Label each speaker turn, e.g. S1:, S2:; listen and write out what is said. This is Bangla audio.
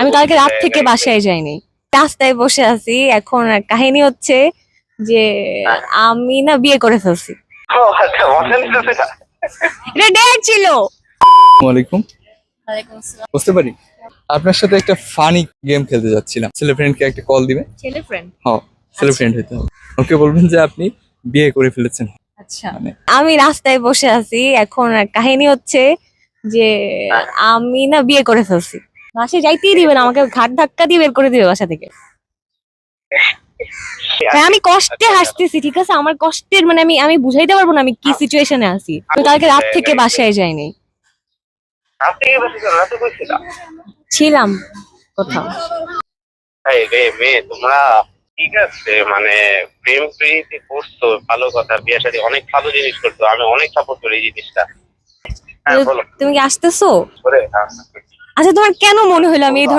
S1: আমি কালকে রাত থেকে বাসায় যাইনি, রাস্তায় বসে আছি। এখন কাহিনী হচ্ছে যে আমি না বিয়ে করে ফেলছি।
S2: ও আচ্ছা, বলেন তো সেটা।
S1: এটা ডেট ছিল।
S3: ওয়ালাইকুম, বুঝতে পারি। আপনার সাথে একটা ফানি গেম খেলতে যাচ্ছিলাম। ছেলে ফ্রেন্ডকে একটা কল দিবে।
S1: ছেলে ফ্রেন্ড?
S3: হ্যাঁ, ছেলে ফ্রেন্ড হইতে হবে। ওকে বলবেন যে আপনি বিয়ে করে ফেলেছেন।
S1: আচ্ছা, আমি রাস্তায় বসে আছি। এখন কাহিনী হচ্ছে যে আমি না বিয়ে করে ফেলছি। বাসায় যাইতেই দিবে না, আমাকে ঘাট ধাক্কা দিয়ে বের করে দিবে বাসা থেকে। হ্যাঁ, আমি কষ্টে হাসতেছি, ঠিক আছে? আমার কষ্টের মানে আমি বুঝাইতে পারবো না আমি কি সিচুয়েশনে আছি। আমি কালকে রাত থেকে বাসায় যাইনি,
S2: রাতে বসেছিলাম, রাতে বসেছিলাম।
S1: ছিলাম কোথাও।
S2: এই রে মেয়ে, তোমরা ঠিক আছে মানে প্রেম প্রীতি করছো, ভালো কথা। বিয়ে শাদী অনেক ভালো জিনিস করছো, আমি অনেক সাপোর্ট করি এই জিনিসটা। হ্যাঁ বলো।
S1: তুমি কি আসতেছো?
S2: করে
S1: আচ্ছা, তোমার কেন মনে হলো আমি এই